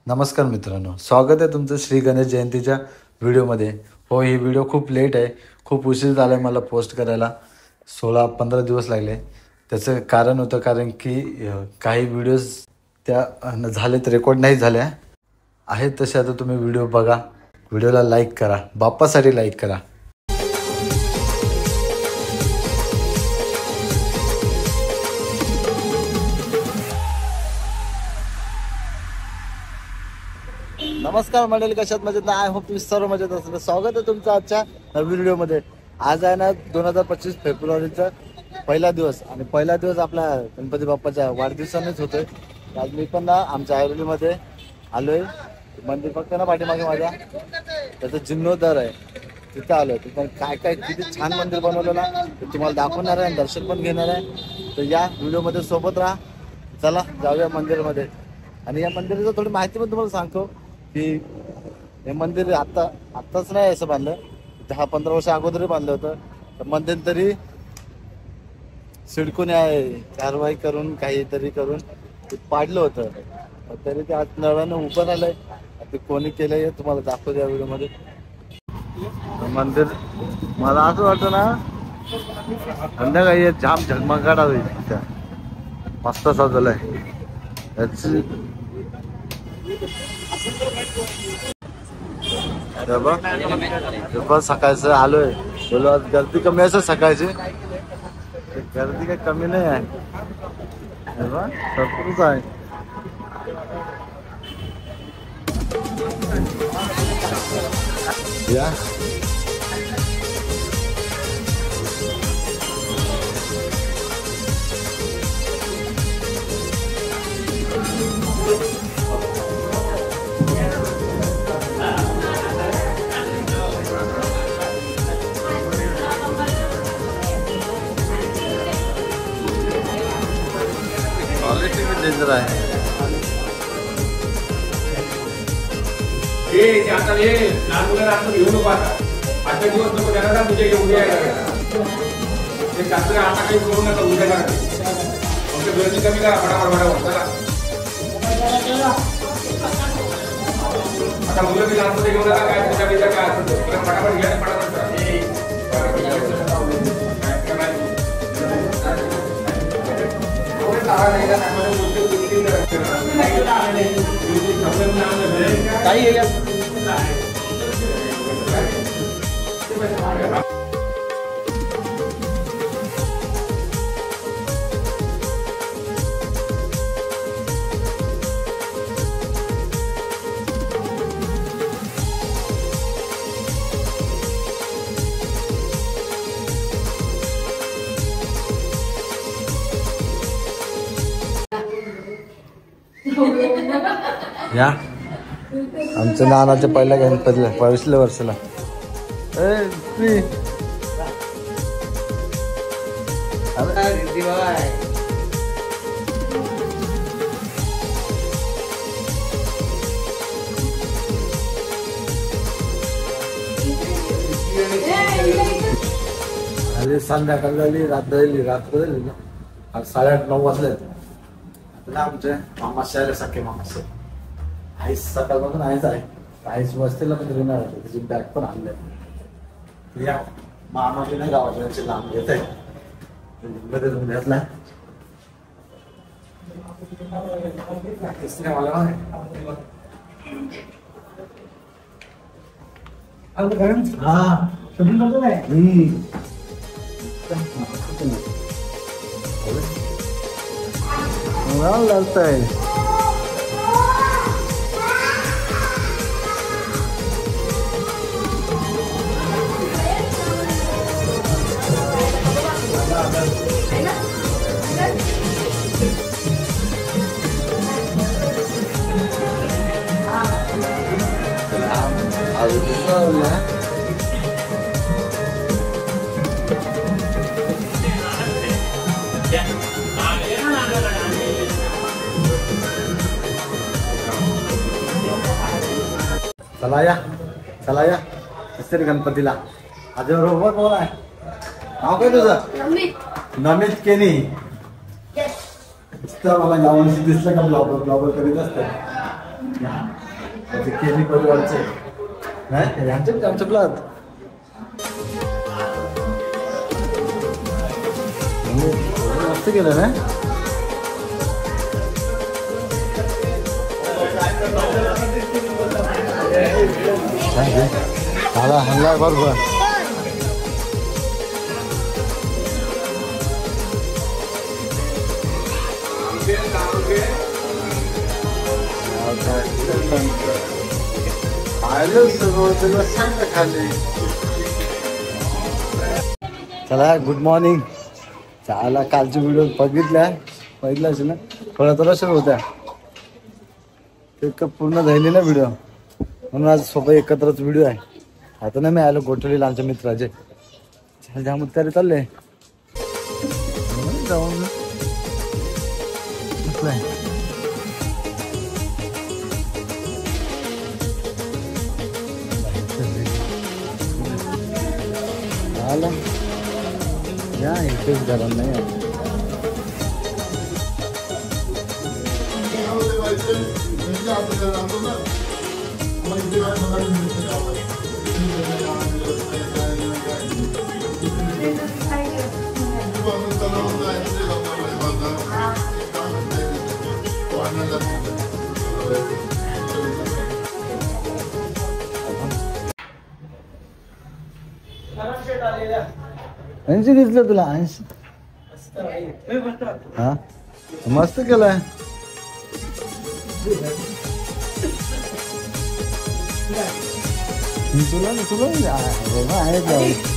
नमस्कार मित्रांनो, स्वागत आहे तुमचं श्री गणेश जयंतीच्या व्हिडिओमध्ये. हो, ही व्हिडिओ खूप लेट आहे, खूप उशीर झाला आहे मला पोस्ट करायला. 16-15 दिवस लागले. त्याचं कारण होतं कारण की काही व्हिडिओज त्या झालेत, रेकॉर्ड नाही झाल्या आहेत तसे. आता तुम्ही व्हिडिओ बघा, व्हिडिओला लाईक करा, बाप्पासाठी लाईक करा. नमस्कार मंडळी, कशात मजेत ना? आय होप तुम्ही सर्व मजेत असेल. स्वागत आहे तुमचं आजच्या नवीन व्हिडिओमध्ये. आज आहे ना 2025 फेब्रुवारीचा पहिला दिवस, आणि पहिला दिवस आपला गणपती बाप्पाच्या वाढदिवसानेच होतोय. आज मी पण ना आमच्या ऐरोलीमध्ये आलोय. मंदिर फक्त ना पाठीमागे माझ्या त्याचं जीर्णोद्धार आहे, तिथं आलोय. तिथं काय काय किती छान मंदिर बनवलं ना, ते तुम्हाला दाखवणार आहे, दर्शन पण घेणार आहे. तर या व्हिडिओमध्ये सोबत राहा. चला जाऊया मंदिरामध्ये. आणि या मंदिराची थोडी माहिती पण तुम्हाला सांगतो की हे मंदिर आत्ताच नाही असं बांधलं, 10-15 वर्ष अगोदर बांधलं होतं. तर मध्यंतरी सिडकून कारवाई करून काहीतरी करून ते पाडलं होतं. तरी ते आज नव्यानं उभं राहिलंय. ते कोणी केलंय तुम्हाला दाखवतो या व्हिडिओमध्ये. मंदिर मला असं वाटतं ना संध्याकाळी जाम झगमगाट होईल. मस्त सजवलंय याची. सकाळचं आलोय, बोलो आज गर्दी कमी आहे. सकाळची गर्दी काही कमी नाही आहे, भरपूरच आहे. या डेंजर आहे. आता हे लहान मुलांना आता घेऊ नको. आता दिवस नको त्यांना तुझे उद्या ते शास्त्र आता काही करू नका. उद्या करा, फक्त गर्दी कमी करा. फटाफट चला. आता मुलं बी लहान घेऊ नका. काय तुझ्या बिजा काय असतं फटाफट घ्या, फटाफट करा. काही या आमच्या नानाच्या पहिल्या गणपतीला 22व्या वर्षाला. अरे संध्याकाळ झाली, रात्र झाली ना. आज 8:30-9 वाजले. आमचे मामाशी आले, सख्खे मामाशी. आईस सकाळपासून आईच आहे. आईस वस्तीला पण येणार आहे, त्याची बॅग पण आणले. या मामाची नाही गावाची लांब घेत आहे, घेतलाय. हा लागतंय. चला या तिसरी गणपतीला. आज रोबोट कोण आहे? नाव काय तुझं? नमित केनी. मला गावांशी दिसलं का ब्लॉगर करीत असतं. केली परिवारचे नाही आमच्या प्लात मस्त केलं ना. हाला हल्ला बरोबर. चला गुड मॉर्निंग. चला कालची व्हिडिओ बघितला असेल ना. थोडा सुरू होता ते पूर्ण झाली ना व्हिडिओ म्हणून आज सोबत एकत्रच व्हिडिओ आहे. आता ना मी आलो गोठवलीला आमच्या मित्राचे त्यामुळे तरी चालले जाऊन आला या इथेच घरात नाही आहे. ऐंशी दिसलं तुला 80. हा मस्त केलाय. तुला आहेत